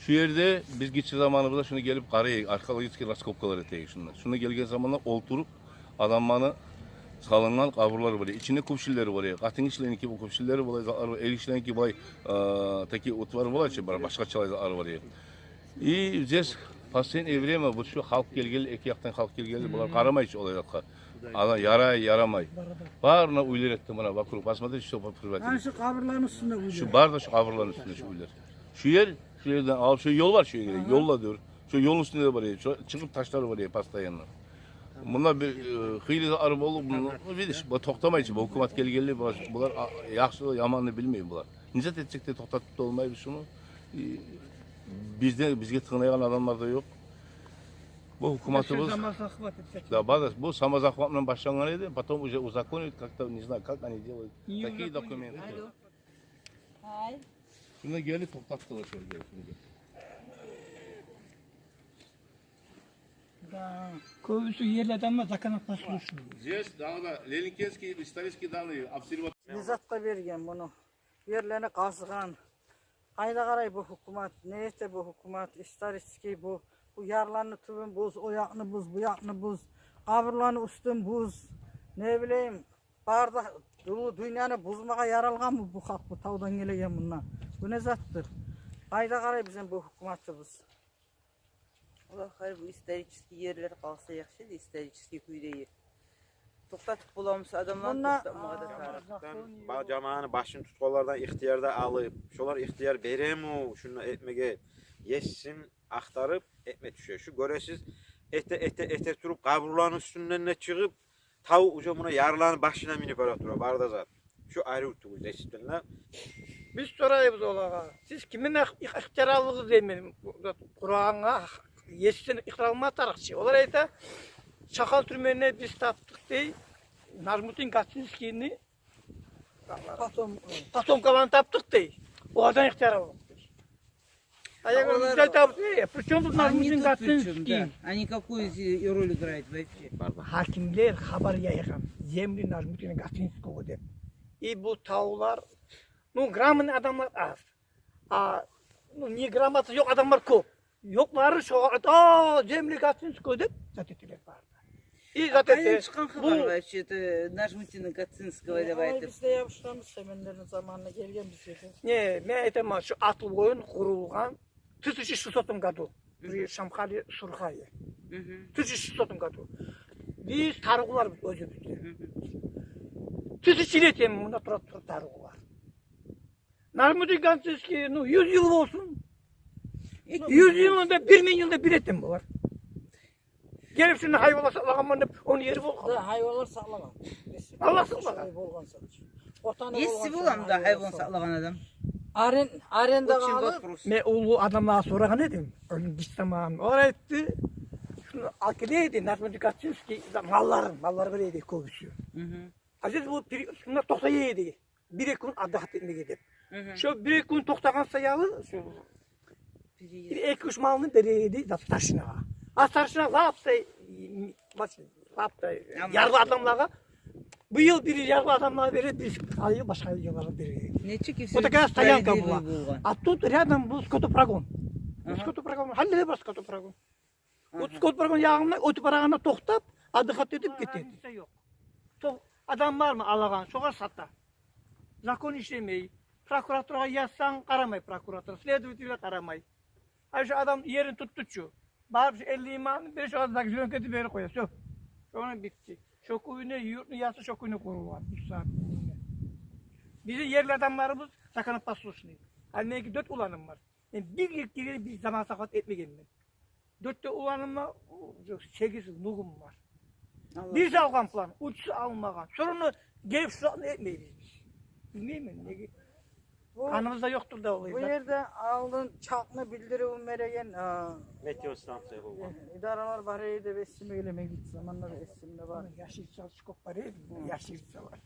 Şu yerde biz geçici zamanımızda şunu gelip karaya arkalı geçki raskopkalar eteği şunlar. Şunu gelgen zamanlar olturup adammanı salıngan kaburlar var. İçinde kupşilleri var ya. Katın işlerinki bu kupşilleri var. El işlerinki bay taki otvar var ya. Başka çalaylar var ya. İyi ces pasen evreme bu şu halk gelgeli iki yaktan halk gelgeli bunlar karamay hiç olayakka. Adam yaramay. Barına uylar ettim bana bakır basmadı şu sopa privat. Ha şu kaburların üstünde uyuyor. Şu bar da şu kaburların üstünde şu uylar. Şu yerden al şu yol var şu yere. Yolla diyor. Şu yolun üstünde de var ya. Şu çıkıp taşlar var ya pasta yanına. Bunlar bir hıylı araba olup biliş. Bu toktamayıcı. Bu hükümet gelgeli bunlar yaxşı yamanını bilmeyin bunlar. Nizet edecek de toktatıp da olmayı şunu. Bizge tığınayan adamlar da yok. Bu hükümetimiz da bazı bu самозахватмен başlangan edi. Потом уже узаконит как-то не знаю, как они делают такие документы. Hay. Şuna gelip toktattılar şöyle şimdi. Köylüsü yerlerden ama zakanat basılıyor. Здесь давно Ленинский исторический данные обсерватория. Nizat'ta vergen bunu. Yerlerine kazıgan. Hayda karay bu hükümet. Neyse bu hükümet. İstariski bu. Bu yarlarını tübün buz, o yakını buz, bu yakını buz. Kaburlarını üstün buz. Ne bileyim. Barda bu dünyanı buzmağa yaralgan mı bu halk bu tavdan gelegen bundan. Bu ne zattır? Hayda karay bizim bu hükümetimiz. Allah hayır bu исторический yerler kalsa yakşı da исторический kuyuda Toktatıp bulamız adamlar toktamağa da taraf. Camaanı başını tutqalardan ixtiyarda alıp, şolar ixtiyar beremu, şunu etmege yesin, aktarıp etme düşüyor. Şu göresiz ete turup kaburların üstünden ne çıkıp tavu uca buna yarılan başına minip öyle duruyor. Barda zat. Şu ayrı uçtuğumuz eşitlenler. Biz sorayız olağa. Siz kimin ihtiyarlığınız demeyin. Kur'an'a yesin ikrarma tarafçı. Onlar ayta Çakal türmenine biz taptık değil. Nazmutin Kaczynski'ni Patomkalan taptık değil. O adam ihtiyarlığınız. Ayağım güzel taptık değil. Причем тут Nazmutin Kaczynski? Они какую роль играют вообще? Hakimler haber yaygan. Zemli Nazmutin Kaczynski o de. Bu tavlar, gramın adamlar az. Niye gramatı yok adamlar çok. Yoklar şu Zemli Kaczynski de zaten var. Zaten çıkan haber var işte Najmutin Kaczynski'ye de Ay baydı. biz de yapıştığımız semenlerin zamanına gelgen bir şey. Ne, ben etemem şu atıl oyun kurulgan 1600 году. Bir Şamkhali Surkhayı. 1600 году. Biz tarıklar özümüzde. 1000 yetem bunda tarıklar. Nazmutin Kaczynski 100 yıl olsun. 100 yılında 1 milyonda bir etem var. Gelip şimdi hayvanlar saklaman onu yeri bol. Hayvanlar saklama. Allah saklama. Nesi bulam da hayvan saklagan adam? Arenda Очень kalıp вопрос. Ne oğlu adamlara sorağa ne dedim? Ölüm git tamam. Oraya etti. Şunu akideydi. Nazmutin Kaczynski malları böyleydi kovuşuyor. Aziz bu şunlar toktayıydı. Bir gün adı hatırına gidip. Şu bir gün toktagan sayalı şu bir ek üç malını bereydi taşına. Taşına lapta yarlı adamlara bu yıl bir yarlı adamlara verir bir ayı başka yıllara verir. Ne çıkıyor? Вот такая стоянка была. А тут рядом был скотопрогон. Скотопрогон. Halde var skotопрогон. O skotопрогон yağında ötüp arağına toktap adıkat edip getirdi. Adam var mı alagan? Soğa satta. Zakon işlemeyi. Prokuratura yazsan karamay prokuratura. Следователя karamay. Ay şu adam yerini tuttu şu. Bağırıp 50 iman bir şu azdaki zönketi beri koyuyor. Şu. Sonra bitti. Şu kuyunu yurtunu yazsa şu kuyunu kurulur. Bizim yerli adamlarımız sakanıp basılışını. Hani 4 ulanım var. Yani bir yıl bir zaman sakat etmeyeyim ben. 4'te ulanımla 8 nugum var. Bir algan plan, uçsu almagan. Sorunu gelip suratını etmeyiz biz. Bilmeyeyim mi? Kanımızda yoktur da olayı. bu yerde aldın çakını bildirip veregen Meteo stansiya bu. idaralar var idi ve esime geleme git zamanlar esimde var. Yaşlıca skop var ya, yaşlıca var.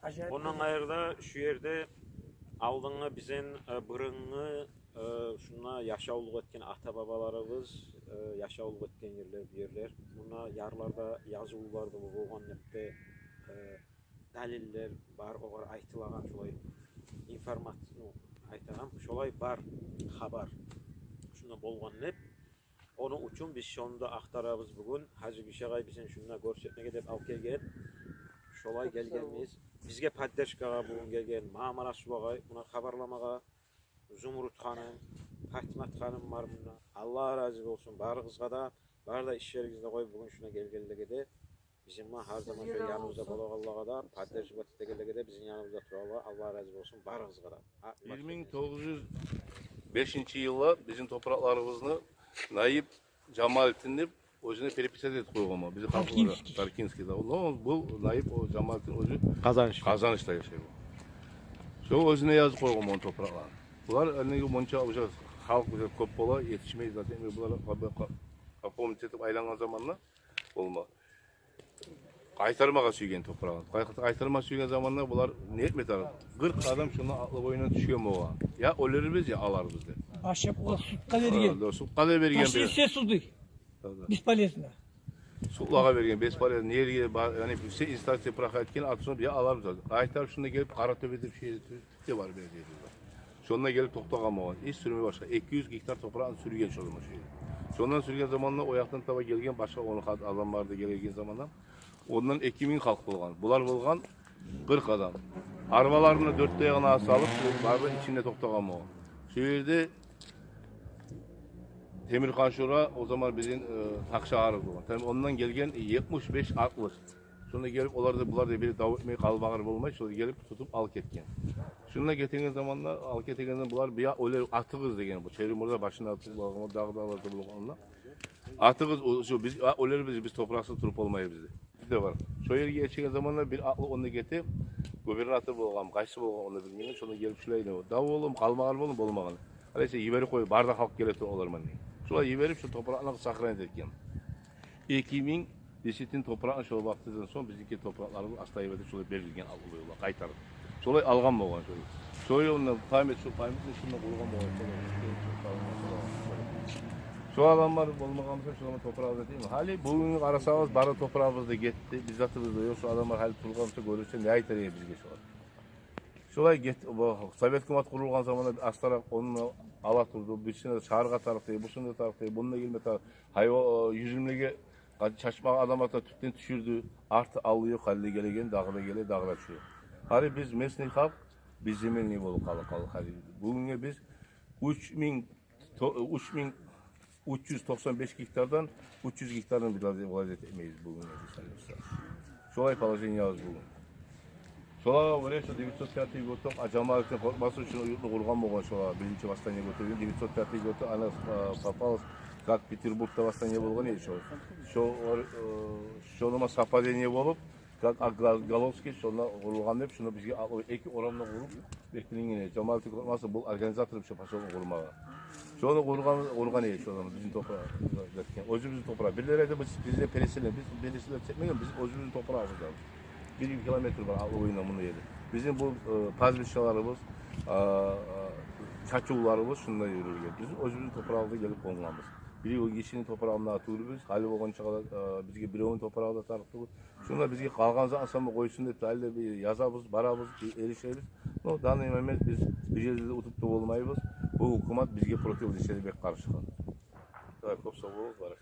Acayip. Ondan ayırda şu yerde aldığını bizin bırını şuna yaşauluk etken ata babalarımız yaşauluk etken yerler. Buna yarlarda yazılardı bu bolgan nepte daliller var, olar aytılagan şolay informasiya aytagan şolay bar habar. şunda bolganıp onu üçün biz şonda aktarabız bugün. Hacı Güşagay bizen şunda görsetmege dep alıp kelgen. Şolay gelgenmiz. Bizge podдержкага bugün gelgen Mamara Subagay buna habarlamaga Zumrut Hanım, Fatmat Hanım var bunda. Allah razı olsun. Barıgızga da bar da iş yerinizde koy bugün şuna gelgenligede bizim her zaman şu yanımızda bolagallaga da podдерживать etegeligede bizim yanımızda turaba Allah razı olsun barıgızga da. 1905 yılla bizim topraklarımızı Naip Cemalettin özüne peripset et koyğanma. Bizi halkımıza Tarkinski'de. Bu Naip o Cemalettin özü kazanışta yaşıyor. Şu özüne yazı koyğanma topraklar. Bunlar önüne monça olacak halk bize köp bola yetişmeyiz zaten. Bunlar kapomit etip aylanan zamanla olma. Kaytarmağa suygen toprağı. Kaytarmağa suygen zamanla bunlar ne etmedi? 40 adam şunu aklı boyuna düşüyor mu o? Ya ölürüz ya alarız de. Başka o sutka vergen. Sutka da vergen Taşı ise sudu. Бесполезно. Suklağa vergen, besparaya nereye yani bir instansiya bırak etken atsonra ya alarız da. Aytar şunda gelip Karatöbe'de bir şey de var belediyede. Şonuna gelip toktağama iş sürümü başka 200 hektar toprağın sürügen şolma şey. Şondan sürgen zamanla o yaktan tava gelgen başka onu adam vardı gelgen zamandan. Ondan ekimin halk bolgan. Bular bolgan 40 adam. Arbalarını 4 ayağına salıp barın içinde toktağama o. Şu yerde Temirkan Şura o zaman bizim takşa ağrı bolgan. Tabii ondan gelgen 75-60. Sonra gelip bular da biri dav etmeye kalbağır bolmay, şöyle gelip tutup al ketken. Şununla getirgen zamanlar al ketgenden bular bir öyle atığız degen bu. Çevrim orada başına atıp bolgan, dağda bolganlar. Atığız şu biz öyle biz topraksız turup olmayı bizde. De var. Şu yerge geçen zamanlar bir aklı onu getip gubernatör bolgan, kaçsı bolgan onu bilmeden şunu gelip şulaydı. Dav oğlum kalmağır bolum bolmağını. Aleyse yiberi koy barda halk geletir olarman. Şula yiberip şu toprağını sakran etken. 2000 Desitin toprağın şöyle baktıktan sonra bizdeki topraklarımız astayı verdi şöyle verilgen alıyorlar, kaytardı. Şöyle algan mı olan şöyle. Şöyle ondan paymet şundan kurgan mı olan şu adamlar olmagamızda şu zaman toprağımızda değil mi? Hali bugün arasanız barı toprağımızda gitti, biz zatımızda yok. Şu adamlar hali turgamızda görürse ne aytar ya bizge şu an. Şolay gitti, Sovyet hükümet kurulgan zamanında Astara onunla ala turdu, birisine Çağrıga taraftayı, busunda taraftayı, bununla gelme tarafı. Hayva yüzümlüge çaşmağı adam ata tüpten düşürdü, artı alıyor, halde gelegen, dağda gele, dağda düşüyor. Hani biz mesni halk, biz zeminli bolup kalıp. Bugün biz 395 hektardan 300 hektarın bir vaziyet etmeyiz bugün. Şolay palajın yağız bugün. Şolay oraya şu 905 götürdük, Cemalettin korkması şunu yurtlu kurgan boğan şolay. Birinci bastanya götürdüm, 905 götürdük, ana Papal, Как Peterburg'da bastanya bolgan edi şu. Şonuma Sapadeniye bolup, как Galovski şuna kurulgan dep, şunu bizge iki oramda kurup beklenen Cemalettin korkması bu organizatör bir şey paşalı kurmağa. Şunu kurgan edi şu zaman bizim toprağı. Özümüzün toprağı. Birileri de bizde peresile çekmeyen bizim özümüzün toprağımız var. 1 kilometre var oyuna bunu yedi. Bizim bu pazbişalarımız, çaçuğlarımız şunda yürürler. Bizim özümüzün toprağında gelip konulmamız. Biri o kişinin toprağında atıyoruz. Hali olgan çağda bizge birovun toprağında tartıyoruz. Şunda bizge kalgan zaman koysun deyip halde bir yazabız, barabız, erişeriz. No, daha neymemek biz bir yerde utup da olmayız. Bu hükümet bizge protein edişleri bek karşı. Çok sağ olun, var.